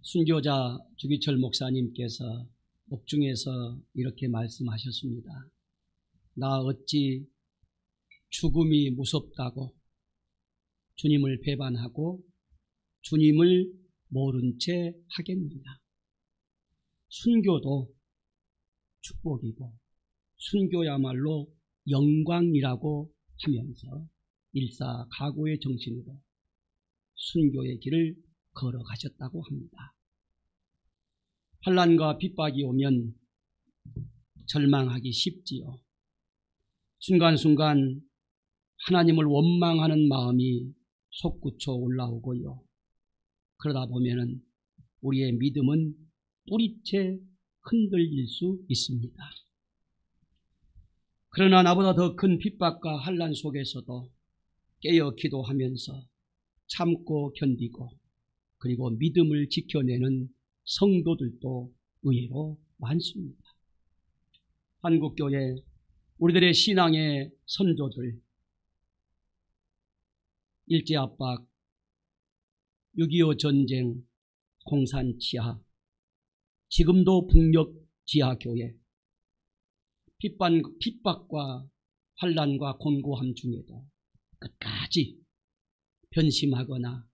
순교자 주기철 목사님께서 옥중에서 이렇게 말씀하셨습니다. 나 어찌 죽음이 무섭다고 주님을 배반하고 주님을 모른 채 하겠느냐. 순교도 축복이고 순교야말로 영광이라고 하면서 일사각오의 정신으로 순교의 길을 걸어가셨다고 합니다. 환난과 핍박이 오면 절망하기 쉽지요. 순간순간 하나님을 원망하는 마음이 솟구쳐 올라오고요. 그러다 보면은 우리의 믿음은 뿌리채 흔들릴 수 있습니다. 그러나 나보다 더 큰 핍박과 환난 속에서도 깨어 기도하면서 참고 견디고 그리고 믿음을 지켜내는 성도들도 의외로 많습니다. 한국교회 우리들의 신앙의 선조들, 일제압박, 6.25 전쟁, 공산치하, 지금도 북녘지하교회, 핍박과 환난과 곤고함 중에도 끝까지 변심하거나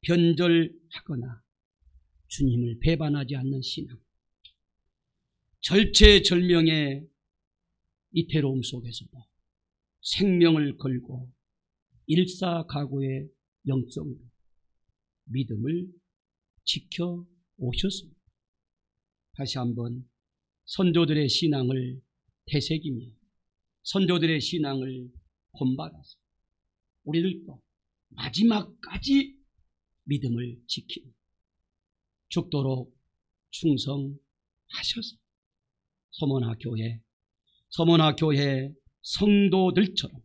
변절하거나 주님을 배반하지 않는 신앙, 절체절명의 이태로움 속에서도 생명을 걸고 일사각오의 영성으로 믿음을 지켜오셨습니다. 다시 한번 선조들의 신앙을 되새기며 선조들의 신앙을 본받아서 우리들도 마지막까지 믿음을 지키고 죽도록 충성하셔서 서머나 교회 성도들처럼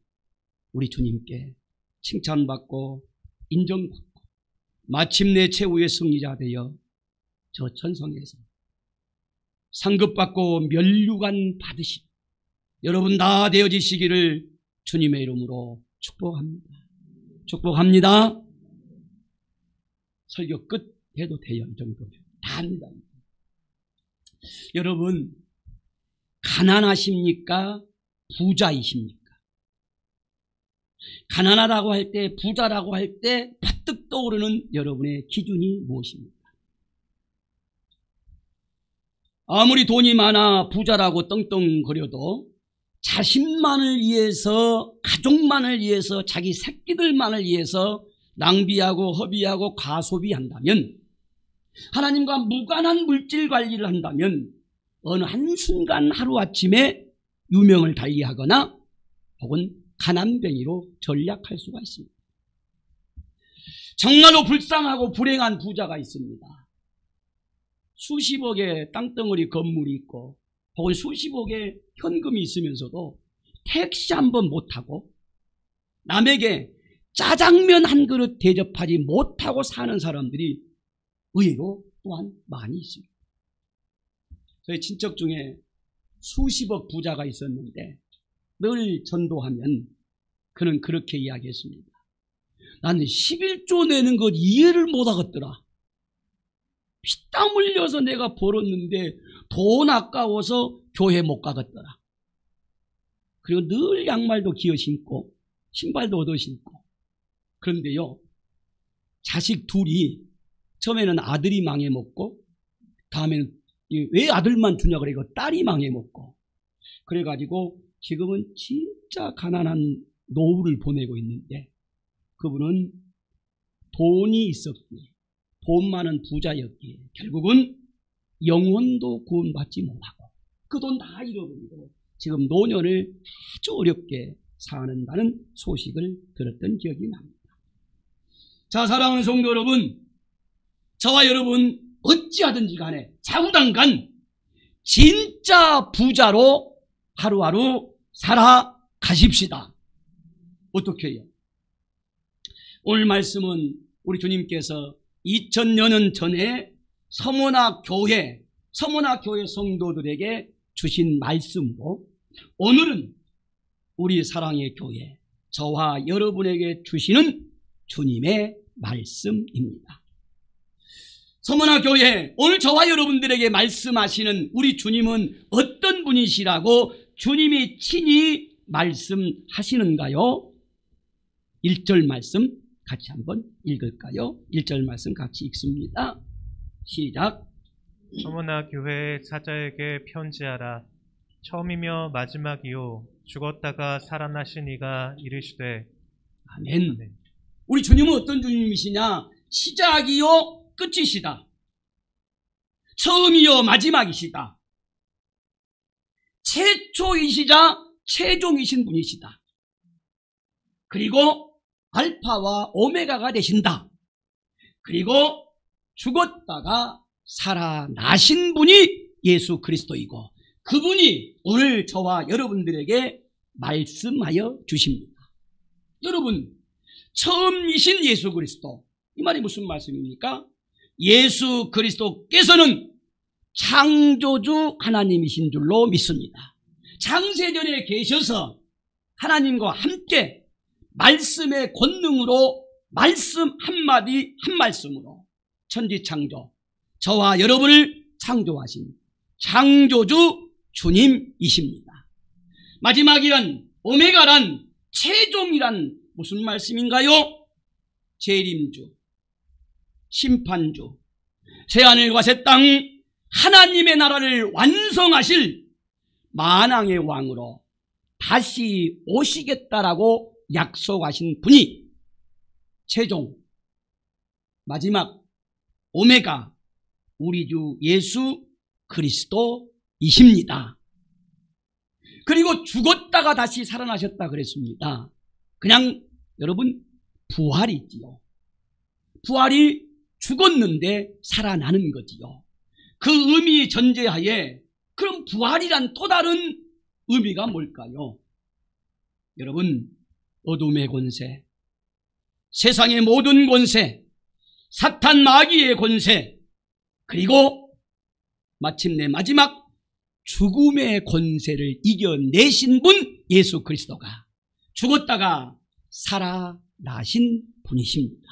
우리 주님께 칭찬받고 인정받고 마침내 최후의 승리자 되어 저 천성에서 상급받고 면류관 받으신 여러분 다 되어지시기를 주님의 이름으로 축복합니다. 축복합니다. 설교 끝 해도 돼요. 이 정도면 다 합니다. 여러분 가난하십니까? 부자이십니까? 가난하다고 할 때 부자라고 할 때 퍼뜩 떠오르는 여러분의 기준이 무엇입니까? 아무리 돈이 많아 부자라고 떵떵거려도 자신만을 위해서 가족만을 위해서 자기 새끼들만을 위해서 낭비하고 허비하고 과소비한다면 하나님과 무관한 물질 관리를 한다면 어느 한순간 하루아침에 유명을 달리하거나 혹은 가난뱅이로 전락할 수가 있습니다. 정말로 불쌍하고 불행한 부자가 있습니다. 수십억의 땅덩어리 건물이 있고 혹은 수십억의 현금이 있으면서도 택시 한 번 못타고 남에게 짜장면 한 그릇 대접하지 못하고 사는 사람들이 의외로 또한 많이 있습니다. 저희 친척 중에 수십억 부자가 있었는데 늘 전도하면 그는 그렇게 이야기했습니다. 나는 11조 내는 것 이해를 못하겠더라. 피땀 흘려서 내가 벌었는데 돈 아까워서 교회 못 가겠더라. 그리고 늘 양말도 기어 신고 신발도 얻어 신고. 그런데요, 자식 둘이 처음에는 아들이 망해먹고 다음에는 왜 아들만 주냐 그래 이거 딸이 망해먹고 그래가지고 지금은 진짜 가난한 노후를 보내고 있는데 그분은 돈이 있었기에 돈 많은 부자였기에 결국은 영혼도 구원받지 못하고 그 돈 다 잃어버리고 지금 노년을 아주 어렵게 사는다는 소식을 들었던 기억이 납니다. 자, 사랑하는 성도 여러분, 저와 여러분 어찌하든지 간에 자우당간 진짜 부자로 하루하루 살아가십시다. 어떻게 해요? 오늘 말씀은 우리 주님께서 2000여 년 전에 서머나 교회 성도들에게 주신 말씀으로 오늘은 우리 사랑의 교회 저와 여러분에게 주시는 주님의 말씀입니다. 서문화 교회, 오늘 저와 여러분들에게 말씀하시는 우리 주님은 어떤 분이시라고 주님이 친히 말씀하시는가요? 1절 말씀 같이 한번 읽을까요? 1절 말씀 같이 읽습니다. 시작. 서문화 교회의 사자에게 편지하라. 처음이며 마지막이요 죽었다가 살아나신 이가 이르시되. 아멘. 우리 주님은 어떤 주님이시냐? 시작이요 끝이시다. 처음이요 마지막이시다. 최초이시자 최종이신 분이시다. 그리고 알파와 오메가가 되신다. 그리고 죽었다가 살아나신 분이 예수 그리스도이고 그분이 오늘 저와 여러분들에게 말씀하여 주십니다. 여러분, 처음이신 예수 그리스도, 이 말이 무슨 말씀입니까? 예수 그리스도께서는 창조주 하나님이신 줄로 믿습니다. 창세전에 계셔서 하나님과 함께 말씀의 권능으로 말씀 한마디 한 말씀으로 천지창조, 저와 여러분을 창조하신 창조주 주님이십니다. 마지막이란 오메가란 최종이란 무슨 말씀인가요? 재림주, 심판주, 새하늘과 새 땅 하나님의 나라를 완성하실 만왕의 왕으로 다시 오시겠다라고 약속하신 분이 최종, 마지막, 오메가, 우리 주 예수 그리스도이십니다. 그리고 죽었다가 다시 살아나셨다 그랬습니다. 그냥 여러분 부활이지요. 부활이 죽었는데 살아나는 거지요. 그 의미 전제하에 그럼 부활이란 또 다른 의미가 뭘까요? 여러분, 어둠의 권세, 세상의 모든 권세, 사탄 마귀의 권세, 그리고 마침내 마지막 죽음의 권세를 이겨내신 분 예수 그리스도가 죽었다가 살아나신 분이십니다.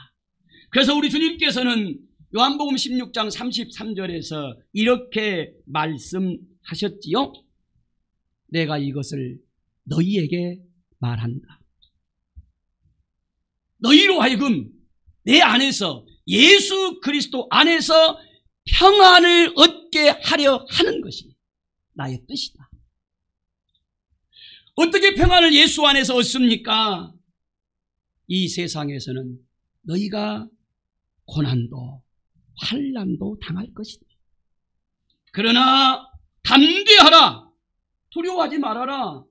그래서 우리 주님께서는 요한복음 16장 33절에서 이렇게 말씀하셨지요. 내가 이것을 너희에게 말한다. 너희로 하여금 내 안에서 예수 그리스도 안에서 평안을 얻게 하려 하는 것이 나의 뜻이다. 어떻게 평안을 예수 안에서 얻습니까? 이 세상에서는 너희가 고난도 환난도 당할 것이다. 그러나 담대하라. 두려워하지 말아라.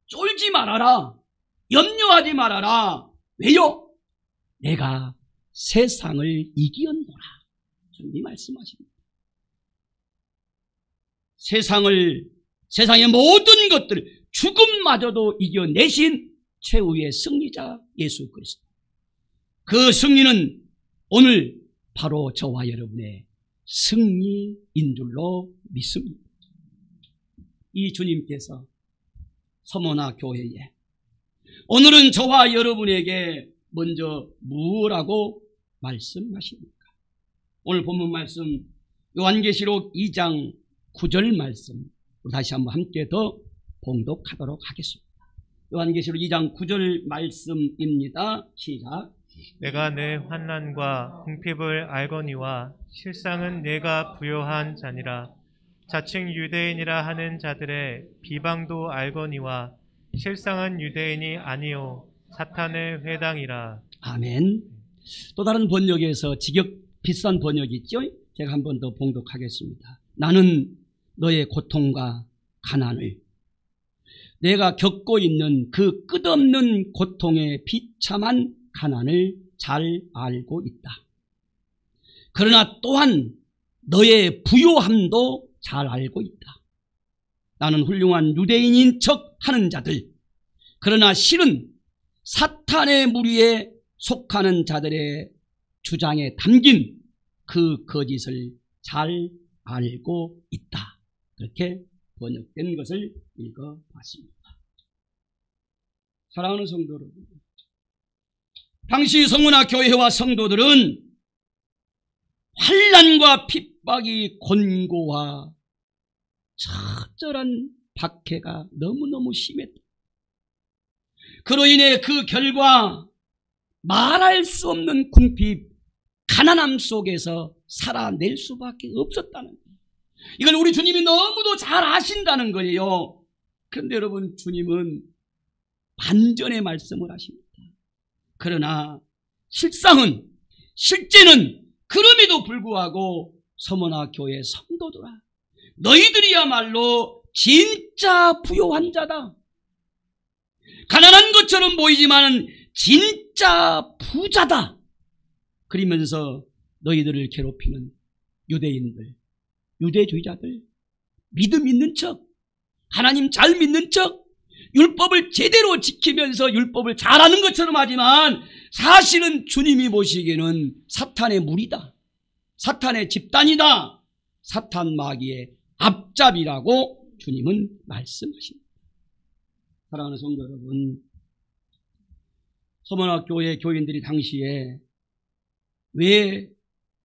쫄지 말아라. 염려하지 말아라. 왜요? 내가 세상을 이기었노라. 주님이 말씀하십니다. 세상의 모든 것들, 죽음마저도 이겨내신 최후의 승리자 예수 그리스도. 그 승리는 오늘 바로 저와 여러분의 승리인 줄로 믿습니다. 이 주님께서 서문화 교회에 오늘은 저와 여러분에게 먼저 무엇라고 말씀하십니까? 오늘 본문 말씀 요한계시록 2장 9절 말씀 다시 한번 함께 더 봉독하도록 하겠습니다. 요한계시록 2장 9절 말씀입니다. 시작. 내가 내 환난과 궁핍을 알거니와 실상은 내가 부요한 자니라. 자칭 유대인이라 하는 자들의 비방도 알거니와 실상은 유대인이 아니요 사탄의 회당이라. 아멘. 또 다른 번역에서 직역 비싼 번역이 있죠. 제가 한 번 더 봉독하겠습니다. 나는 너의 고통과 가난을, 내가 겪고 있는 그 끝없는 고통의 비참한 가난을 잘 알고 있다. 그러나 또한 너의 부요함도 잘 알고 있다. 나는 훌륭한 유대인인 척 하는 자들, 그러나 실은 사탄의 무리에 속하는 자들의 주장에 담긴 그 거짓을 잘 알고 있다. 그렇게 번역된 것을 읽어봤습니다. 사랑하는 성도 여러분, 당시 서문화 교회와 성도들은 환난과 핍박이 곤고와 처절한 박해가 너무너무 심했다. 그로 인해 그 결과 말할 수 없는 궁핍, 가난함 속에서 살아낼 수밖에 없었다는 거예요. 이걸 우리 주님이 너무도 잘 아신다는 거예요. 그런데 여러분, 주님은 반전의 말씀을 하십니다. 그러나 실제는 그럼에도 불구하고 서머나 교회 성도들아, 너희들이야말로 진짜 부요한 자다. 가난한 것처럼 보이지만 진짜 부자다. 그러면서 너희들을 괴롭히는 유대인들, 유대주의자들, 믿음 있는 척, 하나님 잘 믿는 척, 율법을 제대로 지키면서 율법을 잘하는 것처럼 하지만 사실은 주님이 보시기에는 사탄의 무리다, 사탄의 집단이다, 사탄 마귀의 앞잡이라고 주님은 말씀하십니다. 사랑하는 성도 여러분, 서머나 교회 교인들이 당시에 왜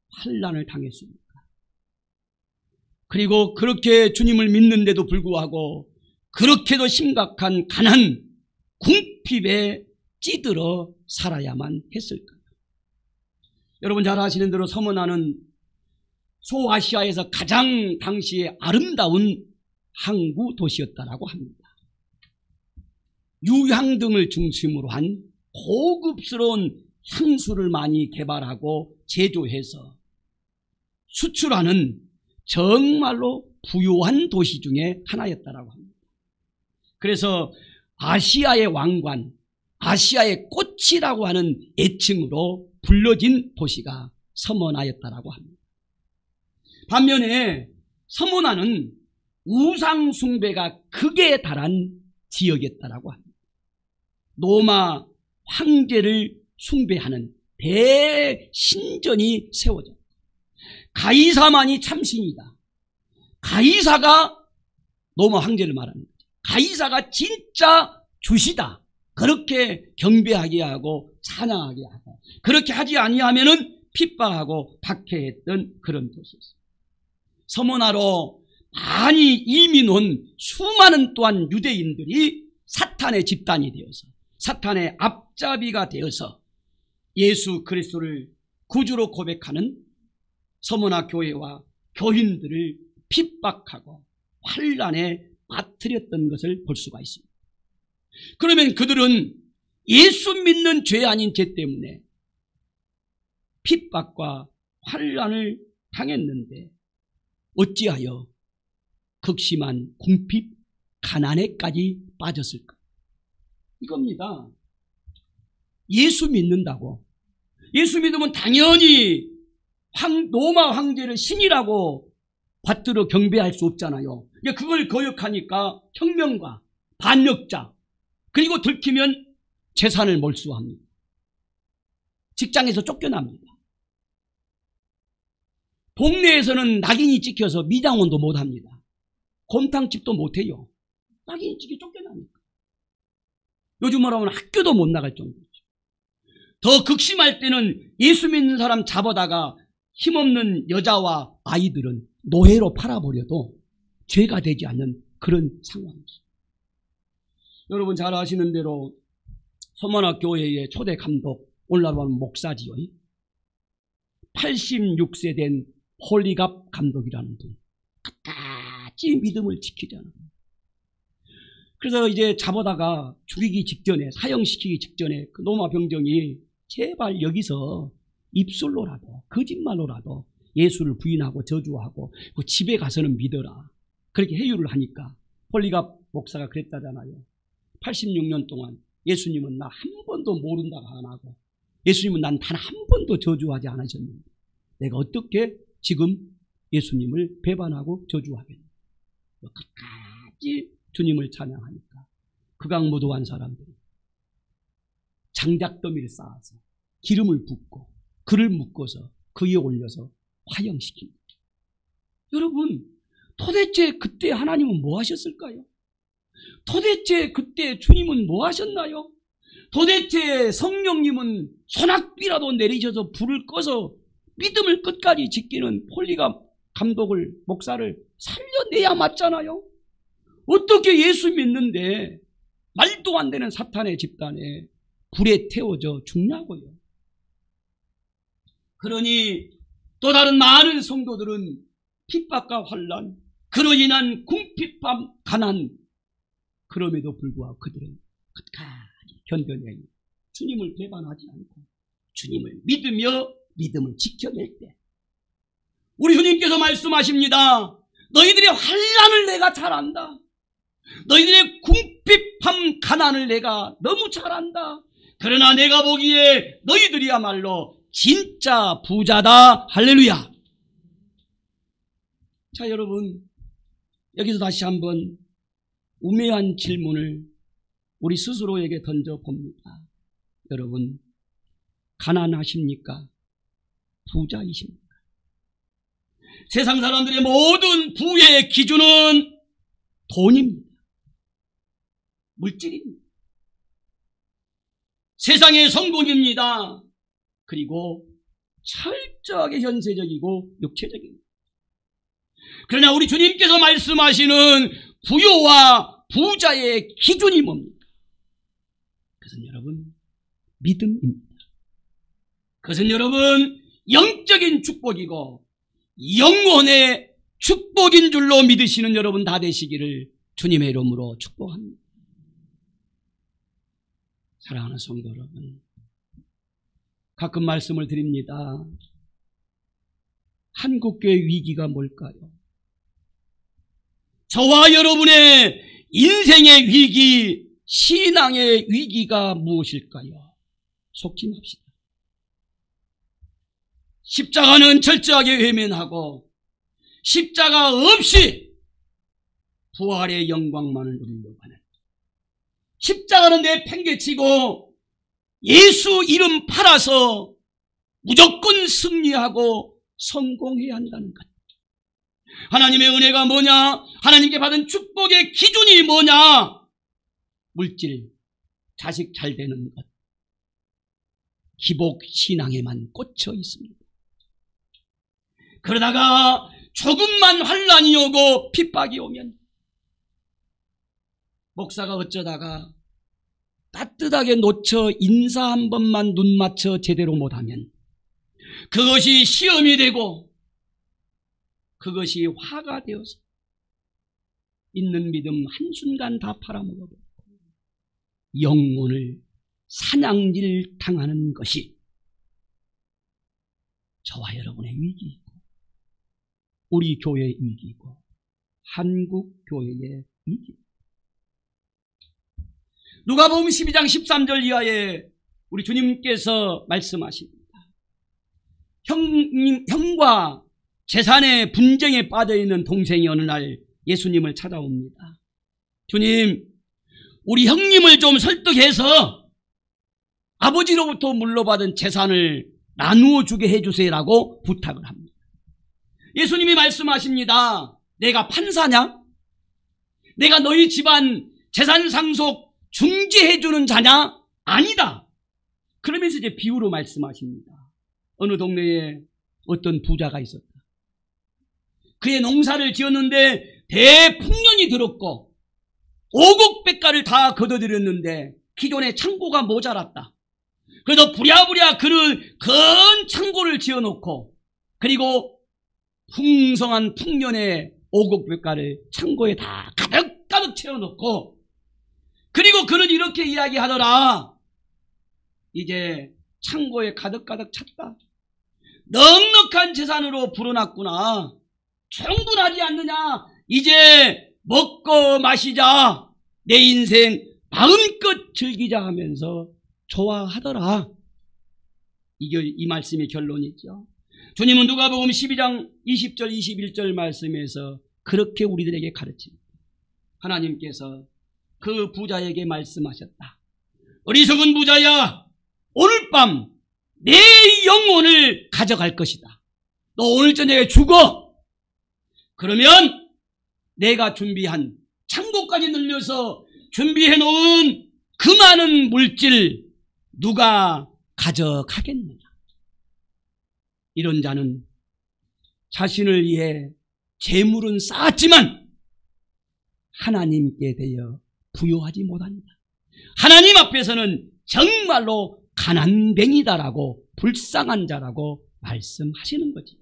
환난을 당했습니까? 그리고 그렇게 주님을 믿는데도 불구하고 그렇게도 심각한 가난, 궁핍에 찌들어 살아야만 했을까? 여러분 잘 아시는 대로 서머나는 소아시아에서 가장 당시에 아름다운 항구 도시였다라고 합니다. 유향 등을 중심으로 한 고급스러운 향수를 많이 개발하고 제조해서 수출하는 정말로 부유한 도시 중에 하나였다라고 합니다. 그래서 아시아의 왕관, 아시아의 꽃이라고 하는 애칭으로 불려진 도시가 서머나였다라고 합니다. 반면에 서머나는 우상 숭배가 극에 달한 지역이었다라고 합니다. 로마 황제를 숭배하는 대신전이 세워졌다. 가이사만이 참신이다. 가이사가 로마 황제를 말하는 거죠. 가이사가 진짜 주시다. 그렇게 경배하게 하고 찬양하게 하고, 그렇게 하지 아니하면은 핍박하고 박해했던 그런 도시였습니다. 서머나로 많이 이민 온 수많은 또한 유대인들이 사탄의 집단이 되어서, 사탄의 앞잡이가 되어서 예수 그리스도를 구주로 고백하는 서머나 교회와 교인들을 핍박하고 환난에 빠뜨렸던 것을 볼 수가 있습니다. 그러면 그들은 예수 믿는 죄 아닌 죄 때문에 핍박과 환난을 당했는데 어찌하여 극심한 궁핍, 가난에까지 빠졌을까? 이겁니다. 예수 믿는다고, 예수 믿으면 당연히 로마 황제를 신이라고 받들어 경배할 수 없잖아요. 그걸 거역하니까 혁명가, 반역자, 그리고 들키면 재산을 몰수합니다. 직장에서 쫓겨납니다. 동네에서는 낙인이 찍혀서 미장원도 못합니다. 곰탕집도 못해요. 낙인이 찍혀 쫓겨납니다. 요즘 뭐라면 학교도 못 나갈 정도죠. 더 극심할 때는 예수 믿는 사람 잡아다가 힘없는 여자와 아이들은 노예로 팔아버려도 죄가 되지 않는 그런 상황이죠. 여러분 잘 아시는 대로 서머나 교회의 초대 감독, 오늘날로 하면 목사지요. 86세 된 폴리갑 감독이라는 분. 끝까지 믿음을 지키잖아요. 그래서 이제 잡아다가 죽이기 직전에, 사형시키기 직전에 그 로마 병정이 제발 여기서 입술로라도 거짓말로라도 예수를 부인하고 저주하고 그 집에 가서는 믿어라. 그렇게 해유를 하니까 폴리갑 목사가 그랬다잖아요. 86년 동안 예수님은 나 한 번도 모른다고 안 하고, 예수님은 난 단 한 번도 저주하지 않으셨는데 내가 어떻게 지금 예수님을 배반하고 저주하겠냐. 끝까지 주님을 찬양하니까 극악무도한 사람들이 장작더미를 쌓아서 기름을 붓고 그를 묶어서 그 위에 올려서 화형시킵니다. 여러분, 도대체 그때 하나님은 뭐 하셨을까요? 도대체 그때 주님은 뭐 하셨나요? 도대체 성령님은 소낙비라도 내리셔서 불을 꺼서 믿음을 끝까지 지키는 폴리갑 감독을, 목사를 살려내야 맞잖아요. 어떻게 예수 믿는데 말도 안 되는 사탄의 집단에 불에 태워져 죽냐고요. 그러니 또 다른 많은 성도들은 핍박과 환난, 그로 인한 궁핍함, 가난, 그럼에도 불구하고 그들은 끝까지 견뎌내니 주님을 배반하지 않고 주님을 믿으며 믿음을 지켜낼 때 우리 주님께서 말씀하십니다. 너희들의 환난을 내가 잘 안다. 너희들의 궁핍함, 가난을 내가 너무 잘 안다. 그러나 내가 보기에 너희들이야말로 진짜 부자다. 할렐루야. 자, 여러분, 여기서 다시 한번 우매한 질문을 우리 스스로에게 던져봅니다. 여러분, 가난하십니까? 부자이십니까? 세상 사람들의 모든 부의 기준은 돈입니다. 물질입니다. 세상의 성공입니다. 그리고 철저하게 현세적이고 육체적입니다. 그러나 우리 주님께서 말씀하시는 부요와 부자의 기준이 뭡니까? 그것은 여러분 믿음입니다. 그것은 여러분 영적인 축복이고 영혼의 축복인 줄로 믿으시는 여러분 다 되시기를 주님의 이름으로 축복합니다. 사랑하는 성도 여러분, 가끔 말씀을 드립니다. 한국교회 위기가 뭘까요? 저와 여러분의 인생의 위기, 신앙의 위기가 무엇일까요? 속지 맙시다. 십자가는 철저하게 외면하고 십자가 없이 부활의 영광만을 누리려고 하는, 십자가는 내팽개치고 예수 이름 팔아서 무조건 승리하고 성공해야 한다는 것. 하나님의 은혜가 뭐냐? 하나님께 받은 축복의 기준이 뭐냐? 물질, 자식 잘 되는 것, 기복 신앙에만 꽂혀 있습니다. 그러다가 조금만 환난이 오고 핍박이 오면 목사가 어쩌다가 따뜻하게 놓쳐 인사 한 번만 눈 맞춰 제대로 못하면 그것이 시험이 되고 그것이 화가 되어서 있는 믿음 한순간 다 팔아먹어버리고 영혼을 사냥질 당하는 것이 저와 여러분의 위기이고 우리 교회의 위기이고 한국 교회의 위기입니다. 누가복음 12장 13절 이하에 우리 주님께서 말씀하십니다. 형과 재산의 분쟁에 빠져있는 동생이 어느 날 예수님을 찾아옵니다. 주님, 우리 형님을 좀 설득해서 아버지로부터 물려받은 재산을 나누어 주게 해주세요라고 부탁을 합니다. 예수님이 말씀하십니다. 내가 판사냐? 내가 너희 집안 재산 상속 중재해주는 자냐? 아니다. 그러면서 이제 비유로 말씀하십니다. 어느 동네에 어떤 부자가 있었다. 그의 농사를 지었는데 대풍년이 들었고 오곡백가를 다 거둬들였는데 기존에 창고가 모자랐다. 그래서 부랴부랴 그를 큰 창고를 지어놓고 그리고 풍성한 풍년의 오곡백가를 창고에 다 가득가득 채워놓고 그리고 그는 이렇게 이야기하더라. 이제 창고에 가득가득 찼다. 넉넉한 재산으로 불어났구나. 충분하지 않느냐. 이제 먹고 마시자. 내 인생 마음껏 즐기자 하면서 좋아하더라. 이게 이 말씀의 결론이죠. 주님은 누가복음 12장 20절 21절 말씀에서 그렇게 우리들에게 가르칩니다. 하나님께서 그 부자에게 말씀하셨다. 어리석은 부자야, 오늘 밤 내 영혼을 가져갈 것이다. 너 오늘 저녁에 죽어. 그러면 내가 준비한 창고까지 늘려서 준비해 놓은 그 많은 물질 누가 가져가겠느냐. 이런 자는 자신을 위해 재물은 쌓았지만 하나님께 대여 부요하지 못한다. 하나님 앞에서는 정말로 가난뱅이다라고 불쌍한 자라고 말씀하시는 거지.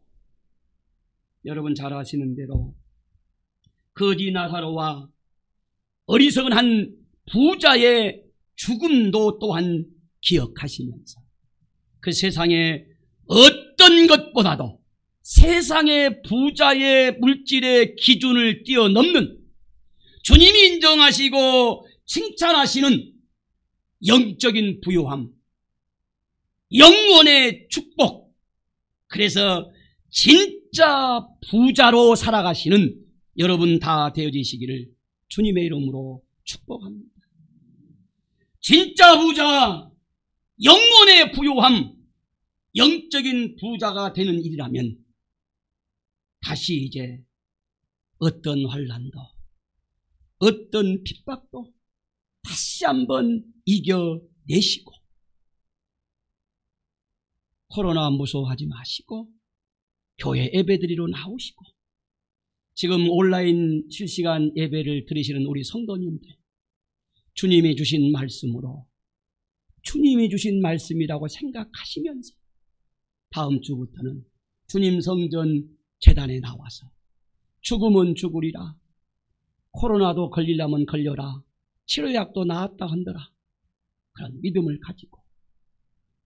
여러분 잘 아시는 대로 거지 나사로와 어리석은 한 부자의 죽음도 또한 기억하시면서 그 세상에 어떤 것보다도 세상의 부자의 물질의 기준을 뛰어넘는 주님이 인정하시고 칭찬하시는 영적인 부요함, 영원의 축복, 그래서 진짜 부자로 살아가시는 여러분 다 되어지시기를 주님의 이름으로 축복합니다. 진짜 부자, 영원의 부요함, 영적인 부자가 되는 일이라면 다시 이제 어떤 환난도 어떤 핍박도 다시 한번 이겨내시고 코로나 무서워하지 마시고 교회 예배드리러 나오시고 지금 온라인 실시간 예배를 들으시는 우리 성도님들 주님이 주신 말씀으로 주님이 주신 말씀이라고 생각하시면서 다음 주부터는 주님 성전 재단에 나와서 죽으면 죽으리라, 코로나도 걸리려면 걸려라, 치료약도 나았다 한더라, 그런 믿음을 가지고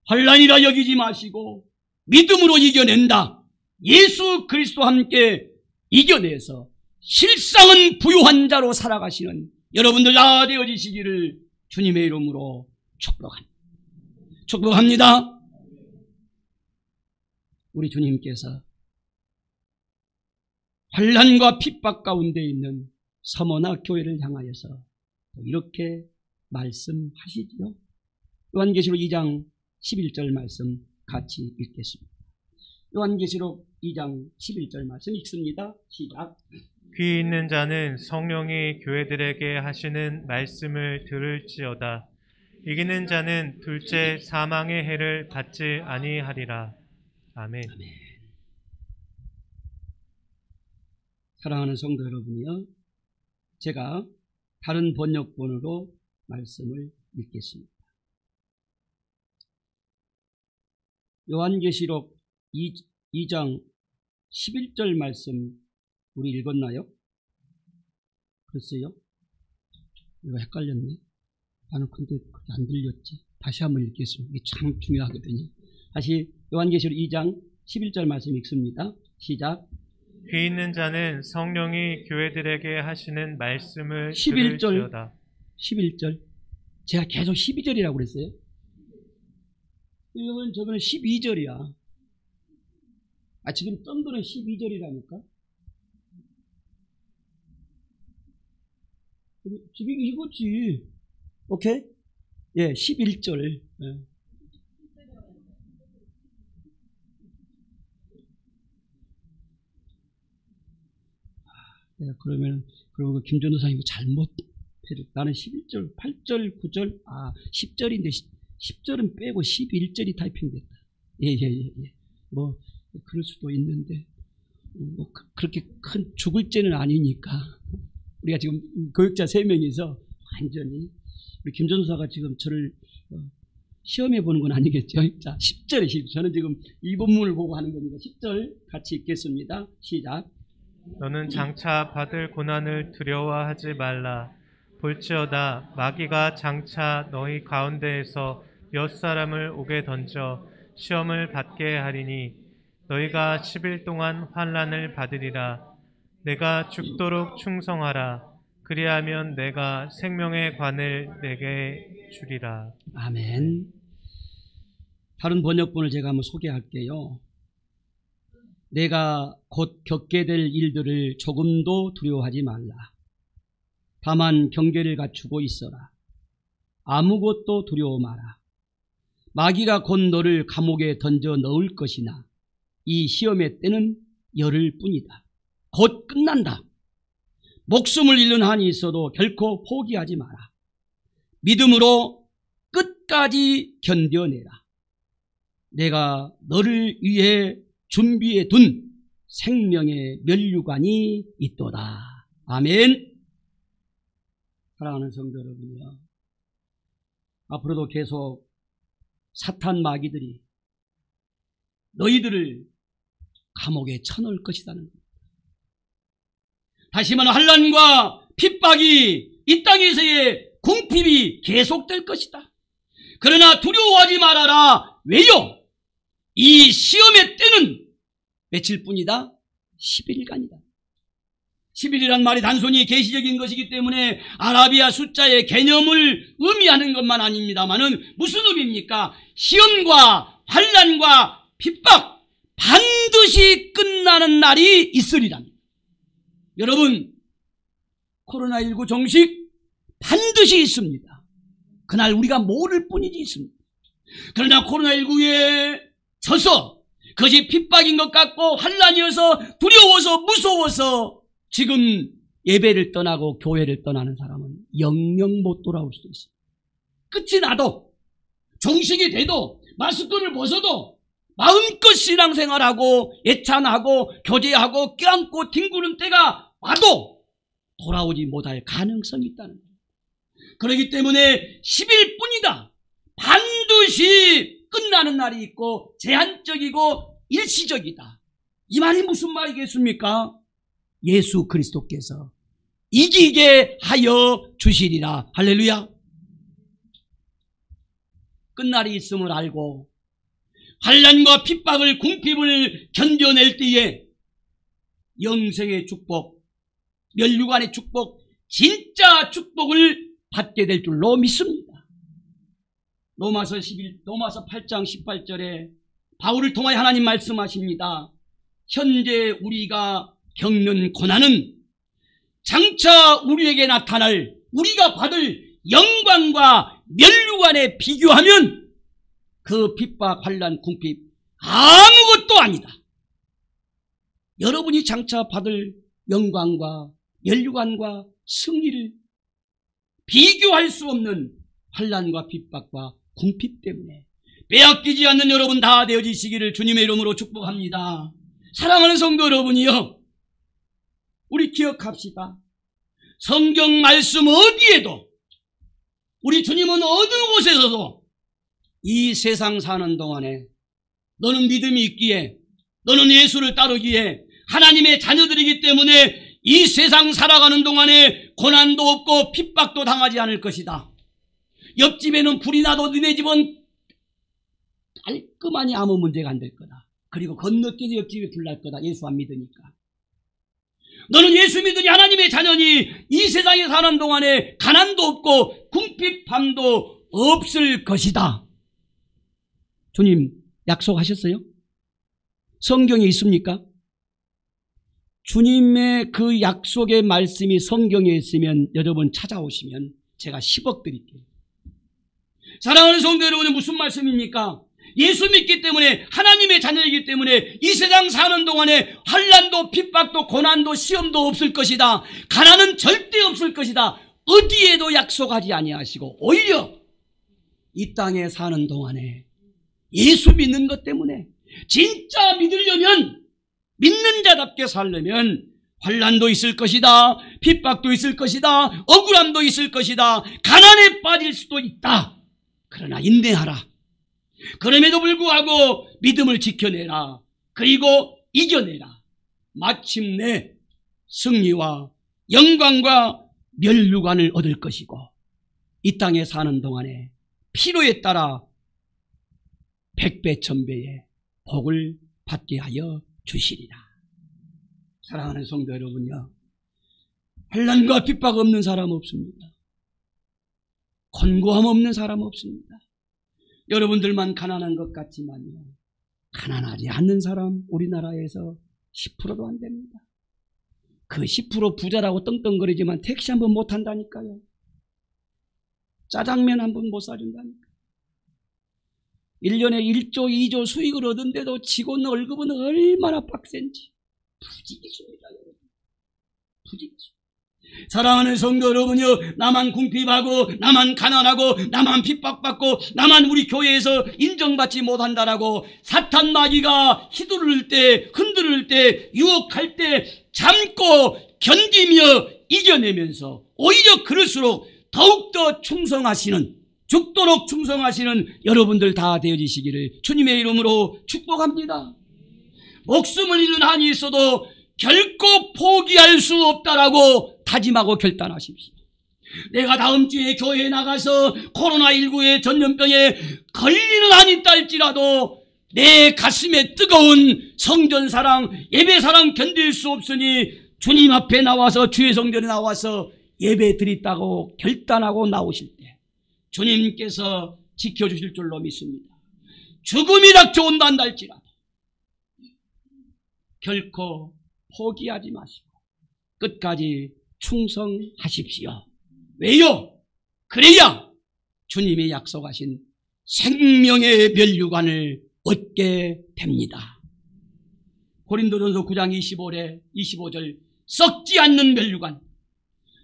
환난이라 여기지 마시고 믿음으로 이겨낸다, 예수 그리스도와 함께 이겨내서 실상은 부유한 자로 살아가시는 여러분들 다 되어지시기를 주님의 이름으로 축복합니다. 우리 주님께서 환난과 핍박 가운데 있는 서머나 교회를 향하여서 이렇게 말씀하시지요. 요한계시록 2장 11절 말씀 같이 읽겠습니다. 요한계시록 2장 11절 말씀 읽습니다. 시작. 귀 있는 자는 성령이 교회들에게 하시는 말씀을 들을지어다. 이기는 자는 둘째 사망의 해를 받지 아니하리라. 아멘. 아멘. 사랑하는 성도 여러분이요, 제가 다른 번역본으로 말씀을 읽겠습니다. 요한계시록 2장 11절 말씀 우리 읽었나요? 글쎄요, 이거 헷갈렸네. 나는 근데 그렇게 안 들렸지. 다시 한번 읽겠습니다. 이게 참 중요하거든요. 다시 요한계시록 2장 11절 말씀 읽습니다. 시작. 귀 있는 자는 성령이 교회들에게 하시는 말씀을 11절, 들을지어다. 11절. 제가 계속 12절이라고 그랬어요. 저거는 12절이야. 지금 떤 거는 12절이라니까. 지금 이거지. 오케이? 예, 11절. 예. 네, 그러면 김전도사님이 잘못, 나는 11절, 8절, 9절, 10절인데 10절은 빼고 11절이 타이핑됐다. 예. 뭐, 그럴 수도 있는데, 뭐, 그렇게 큰 죽을 죄는 아니니까. 우리가 지금 교육자 3명이서 완전히, 우리 김전도사가 지금 저를 시험해 보는 건 아니겠죠? 자, 10절에, 저는 지금 이 본문을 보고 하는 거니까 10절 같이 읽겠습니다. 시작. 너는 장차 받을 고난을 두려워하지 말라. 볼지어다 마귀가 장차 너희 가운데에서 몇 사람을 오게 던져 시험을 받게 하리니 너희가 10일 동안 환난을 받으리라. 내가 죽도록 충성하라. 그리하면 내가 생명의 관을 내게 주리라. 아멘. 다른 번역본을 제가 한번 소개할게요. 내가 곧 겪게 될 일들을 조금도 두려워하지 말라. 다만 경계를 갖추고 있어라. 아무것도 두려워 마라. 마귀가 곧 너를 감옥에 던져 넣을 것이나 이 시험의 때는 열흘 뿐이다. 곧 끝난다. 목숨을 잃는 한이 있어도 결코 포기하지 마라. 믿음으로 끝까지 견뎌내라. 내가 너를 위해 준비해 둔 생명의 면류관이 있도다. 아멘. 사랑하는 성도 여러분이요, 앞으로도 계속 사탄 마귀들이 너희들을 감옥에 쳐넣을 것이라는 겁니다. 다시 말하면 환난과 핍박이 이 땅에서의 궁핍이 계속될 것이다. 그러나 두려워하지 말아라. 왜요? 이 시험의 때는 며칠뿐이다? 10일간이다. 10일이란 말이 단순히 계시적인 것이기 때문에 아라비아 숫자의 개념을 의미하는 것만 아닙니다만은 무슨 의미입니까? 시험과 환난과 핍박 반드시 끝나는 날이 있으리랍니다. 여러분, 코로나19 종식 반드시 있습니다. 그날 우리가 모를 뿐이지 있습니다. 그러나 코로나19에 져서 그것이 핍박인 것 같고 환난이어서 두려워서 무서워서 지금 예배를 떠나고 교회를 떠나는 사람은 영영 못 돌아올 수도 있습니다. 끝이 나도, 종식이 돼도, 마스크를 벗어도 마음껏 신앙생활하고 예찬하고 교제하고 껴안고 뒹구는 때가 와도 돌아오지 못할 가능성이 있다는 거예요. 그렇기 때문에 10일뿐이다. 반드시 끝나는 날이 있고 제한적이고 일시적이다. 이 말이 무슨 말이겠습니까? 예수 그리스도께서 이기게 하여 주시리라. 할렐루야. 끝날이 있음을 알고 환난과 핍박을 궁핍을 견뎌낼 때에 영생의 축복, 면류관의 축복, 진짜 축복을 받게 될 줄로 믿습니다. 로마서 8장 18절에 바울을 통하여 하나님 말씀하십니다. 현재 우리가 겪는 고난은 장차 우리에게 나타날 우리가 받을 영광과 면류관에 비교하면 그 핍박, 환난, 궁핍 아무것도 아니다. 여러분이 장차 받을 영광과 면류관과 승리를 비교할 수 없는 환난과 핍박과 궁핍 때문에 빼앗기지 않는 여러분 다 되어지시기를 주님의 이름으로 축복합니다. 사랑하는 성도 여러분이요, 우리 기억합시다. 성경 말씀 어디에도 우리 주님은 어느 곳에서도 이 세상 사는 동안에 너는 믿음이 있기에, 너는 예수를 따르기에 하나님의 자녀들이기 때문에 이 세상 살아가는 동안에 고난도 없고 핍박도 당하지 않을 것이다. 옆집에는 불이 나도 너네 집은 깔끔하니 아무 문제가 안 될 거다. 그리고 건너뛰는 옆집에 불 날 거다. 예수 안 믿으니까. 너는 예수 믿으니 하나님의 자녀니 이 세상에 사는 동안에 가난도 없고 궁핍함도 없을 것이다. 주님 약속하셨어요? 성경에 있습니까? 주님의 그 약속의 말씀이 성경에 있으면 여러분 찾아오시면 제가 10억 드릴게요. 사랑하는 성도 여러분은 무슨 말씀입니까? 예수 믿기 때문에 하나님의 자녀이기 때문에 이 세상 사는 동안에 환난도 핍박도 고난도 시험도 없을 것이다. 가난은 절대 없을 것이다. 어디에도 약속하지 아니하시고 오히려 이 땅에 사는 동안에 예수 믿는 것 때문에 진짜 믿으려면, 믿는 자답게 살려면 환난도 있을 것이다. 핍박도 있을 것이다. 억울함도 있을 것이다. 가난에 빠질 수도 있다. 그러나 인내하라. 그럼에도 불구하고 믿음을 지켜내라. 그리고 이겨내라. 마침내 승리와 영광과 면류관을 얻을 것이고 이 땅에 사는 동안에 필요에 따라 100배, 1000배의 복을 받게 하여 주시리라. 사랑하는 성도 여러분요, 환난과 핍박 없는 사람 없습니다. 권고함 없는 사람 없습니다. 여러분들만 가난한 것 같지만요, 가난하지 않는 사람 우리나라에서 10%도 안 됩니다. 그 10% 부자라고 떵떵거리지만 택시 한 번 못 탄다니까요. 짜장면 한 번 못 사준다니까. 1년에 1조, 2조 수익을 얻은데도 직원 월급은 얼마나 빡센지 부지기수입니다. 여러분, 부지기수. 사랑하는 성도 여러분이여, 나만 궁핍하고 나만 가난하고 나만 핍박받고 나만 우리 교회에서 인정받지 못한다라고 사탄 마귀가 휘두를 때, 흔들을 때, 유혹할 때 참고 견디며 이겨내면서 오히려 그럴수록 더욱더 충성하시는, 죽도록 충성하시는 여러분들 다 되어지시기를 주님의 이름으로 축복합니다. 목숨을 잃는 한이 있어도 결코 포기할 수 없다라고 다짐하고 결단하십시오. 내가 다음 주에 교회에 나가서 코로나19의 전염병에 걸리는 한이 있다 할지라도 내 가슴에 뜨거운 성전 사랑, 예배 사랑 견딜 수 없으니 주님 앞에 나와서, 주의 성전에 나와서 예배 드리다고 결단하고 나오실 때 주님께서 지켜주실 줄로 믿습니다. 죽음이 닥쳐온다 한다 할지라도 결코 포기하지 마시고 끝까지 충성하십시오. 왜요? 그래야 주님이 약속하신 생명의 면류관을 얻게 됩니다. 고린도전서 9장 25절 썩지 않는 면류관,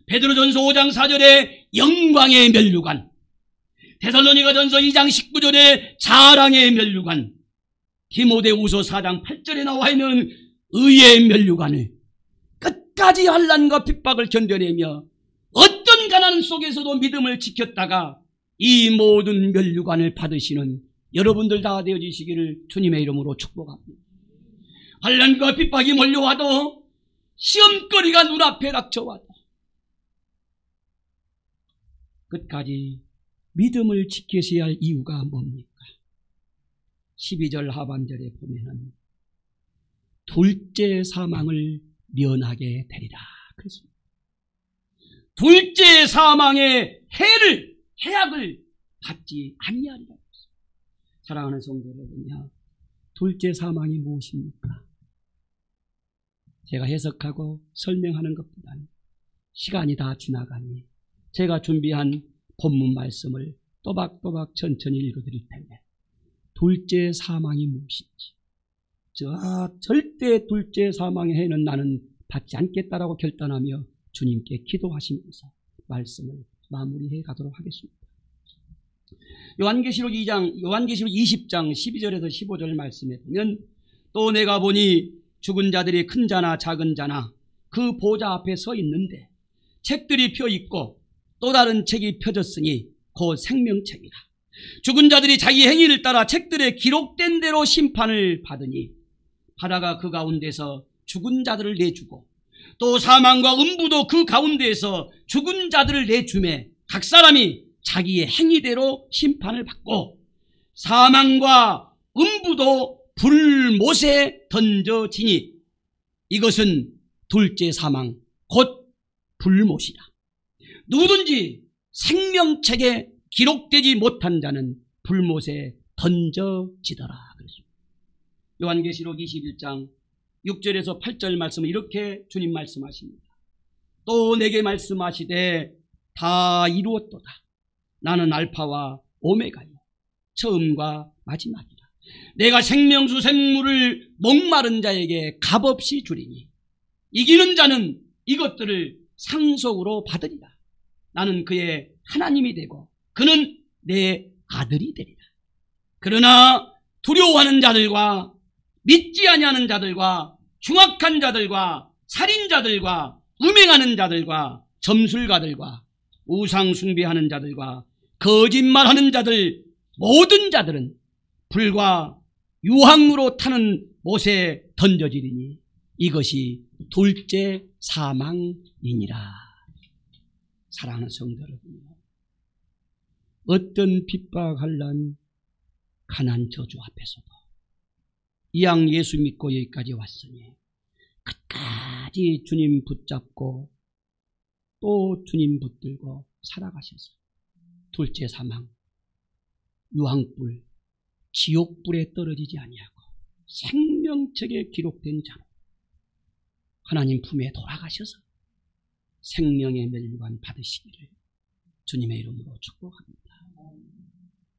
베드로전서 5장 4절에 영광의 면류관, 데살로니가전서 2장 19절에 자랑의 면류관, 디모데후서 4장 8절에 나와 있는 의의 면류관을 끝까지 환난과 핍박을 견뎌내며 어떤 가난 속에서도 믿음을 지켰다가 이 모든 면류관을 받으시는 여러분들 다 되어지시기를 주님의 이름으로 축복합니다. 환난과 핍박이 몰려와도, 시험거리가 눈앞에 닥쳐와도 끝까지 믿음을 지키셔야 할 이유가 뭡니까? 12절 하반절에 보면은 둘째 사망을 면하게 되리라 그랬습니다. 둘째 사망의 해악을 받지 아니하리라. 사랑하는 성도 여러분이야, 둘째 사망이 무엇입니까? 제가 해석하고 설명하는 것보다는 시간이 다 지나가니 제가 준비한 본문 말씀을 또박또박 천천히 읽어드릴 텐데, 둘째 사망이 무엇인지, 절대 둘째 사망의 해는 나는 받지 않겠다라고 결단하며 주님께 기도하시면서 말씀을 마무리해 가도록 하겠습니다. 요한계시록 20장 12절에서 15절 말씀에 보면, 또 내가 보니 죽은 자들이 큰 자나 작은 자나 그 보좌 앞에 서 있는데 책들이 펴 있고 또 다른 책이 펴졌으니 곧 생명책이라. 죽은 자들이 자기 행위를 따라 책들에 기록된 대로 심판을 받으니 바다가 그 가운데서 죽은 자들을 내주고 또 사망과 음부도 그 가운데에서 죽은 자들을 내주매 각 사람이 자기의 행위대로 심판을 받고 사망과 음부도 불못에 던져지니 이것은 둘째 사망 곧 불못이라. 누구든지 생명책에 기록되지 못한 자는 불못에 던져지더라. 요한계시록 21장 6절에서 8절 말씀은 이렇게 주님 말씀하십니다. 또 내게 말씀하시되 다 이루었도다. 나는 알파와 오메가요 처음과 마지막이라. 내가 생명수 생물을 목마른 자에게 값없이 주리니 이기는 자는 이것들을 상속으로 받으리라. 나는 그의 하나님이 되고 그는 내 아들이 되리라. 그러나 두려워하는 자들과 믿지 아니하는 자들과 흉악한 자들과 살인자들과 음행하는 자들과 점술가들과 우상 숭배하는 자들과 거짓말하는 자들, 모든 자들은 불과 유황으로 타는 못에 던져지리니 이것이 둘째 사망이니라. 사랑하는 성도 여러분, 어떤 핍박할란 가난 저주 앞에서도 이왕 예수 믿고 여기까지 왔으니 끝까지 주님 붙잡고 또 주님 붙들고 살아가셔서 둘째 사망, 유황불, 지옥불에 떨어지지 아니하고 생명책에 기록된 자로 하나님 품에 돌아가셔서 생명의 멸류관 받으시기를 주님의 이름으로 축복합니다.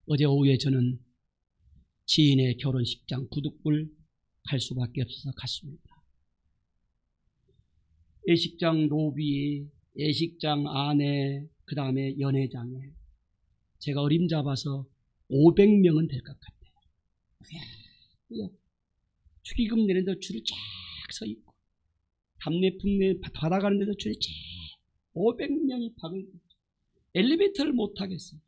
어제 오후에 저는 지인의 결혼식장 부득불 갈 수밖에 없어서 갔습니다. 예식장 로비에 예식장 안에, 그 다음에 연회장에 제가 어림잡아서 500명은 될 것 같아요. 이야, 축의금 내는 데 줄을 쫙 서 있고, 담례 품례 받아가는 데도 줄이 쫙 500명이 박을, 엘리베이터를 못 타겠어요.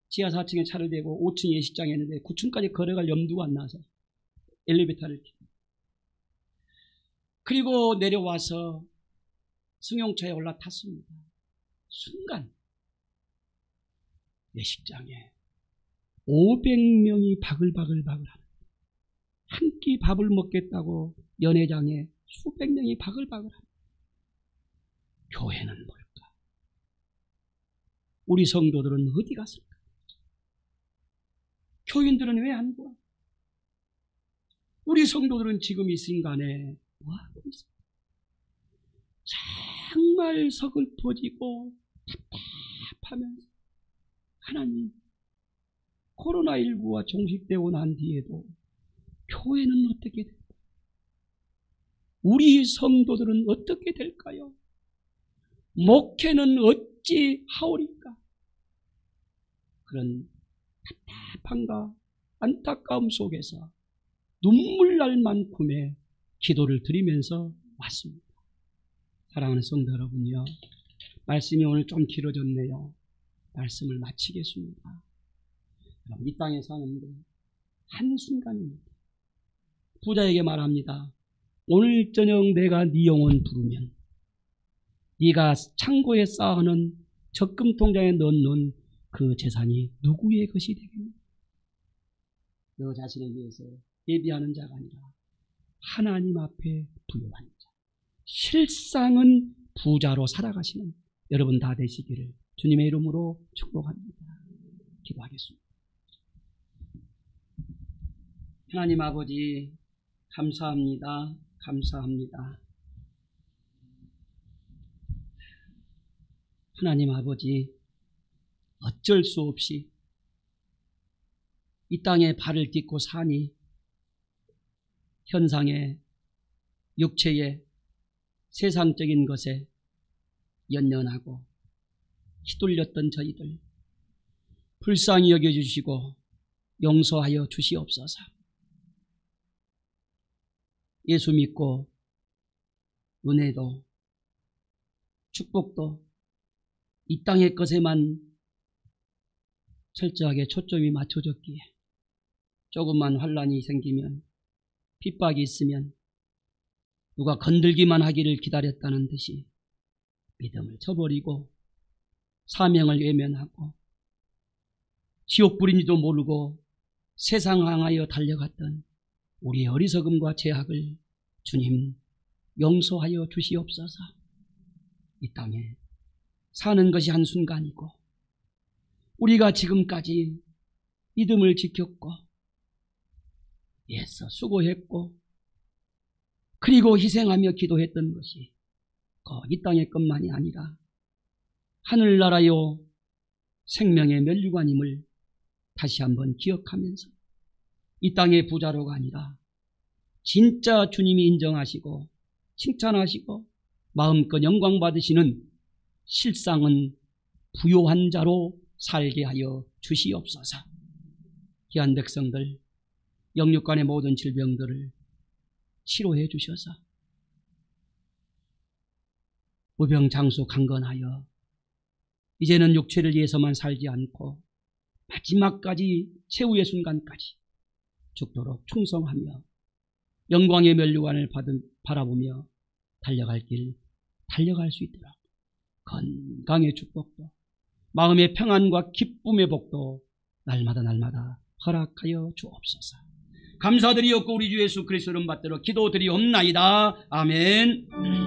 지하 4층에 차를 대고 5층 예식장에 있는데 9층까지 걸어갈 염두가 안 나서 엘리베이터를 켜고, 그리고 내려와서 승용차에 올라탔습니다. 순간 예식장에 500명이 바글바글바글 하는, 한 끼 밥을 먹겠다고 연회장에 수백 명이 바글바글 하는. 교회는 뭘까? 우리 성도들은 어디 갔을까? 교인들은 왜 안 보아? 우리 성도들은 지금 이 순간에 뭐하고 있을까? 정말 서글퍼지고 답답하면서, 하나님, 코로나19가 종식되고 난 뒤에도 교회는 어떻게 될까요? 우리 성도들은 어떻게 될까요? 목회는 어찌 하오리까? 그런 답답함과 안타까움 속에서 눈물 날 만큼의 기도를 드리면서 왔습니다. 사랑하는 성도 여러분요, 말씀이 오늘 좀 길어졌네요. 말씀을 마치겠습니다. 이 땅에 사는데 한순간입니다. 부자에게 말합니다. 오늘 저녁 내가 네 영혼 부르면 네가 창고에 쌓아놓은 적금 통장에 넣는 그 재산이 누구의 것이 되겠느냐? 너 자신에 대해서 예비하는 자가 아니라 하나님 앞에 부유한 자, 실상은 부자로 살아가시는 여러분 다 되시기를 주님의 이름으로 축복합니다. 기도하겠습니다. 하나님 아버지, 감사합니다. 감사합니다. 하나님 아버지, 어쩔 수 없이 이 땅에 발을 딛고 사니 현상에, 육체에, 세상적인 것에 연연하고 휘둘렸던 저희들 불쌍히 여겨주시고 용서하여 주시옵소서. 예수 믿고 은혜도 축복도 이 땅의 것에만 철저하게 초점이 맞춰졌기에 조금만 환란이 생기면, 핍박이 있으면 누가 건들기만 하기를 기다렸다는 듯이 믿음을 저버리고 사명을 외면하고 지옥 불인지도 모르고 세상 향하여 달려갔던 우리의 어리석음과 죄악을 주님 용서하여 주시옵소서. 이 땅에 사는 것이 한순간이고 우리가 지금까지 믿음을 지켰고 애써 수고했고 그리고 희생하며 기도했던 것이 이 땅의 것만이 아니라 하늘나라요 생명의 면류관임을 다시 한번 기억하면서 이 땅의 부자로가 아니라 진짜 주님이 인정하시고 칭찬하시고 마음껏 영광 받으시는 실상은 부요한 자로 살게 하여 주시옵소서. 귀한 백성들, 영육간의 모든 질병들을 치료해 주셔서 무병장수 강건하여 이제는 육체를 위해서만 살지 않고 마지막까지 최후의 순간까지 죽도록 충성하며 영광의 면류관을 바라보며 달려갈 길 달려갈 수 있도록 건강의 축복도 마음의 평안과 기쁨의 복도 날마다 허락하여 주옵소서. 감사드리옵고 우리 주 예수 그리스도 이름 받들어 기도드리옵나이다. 아멘.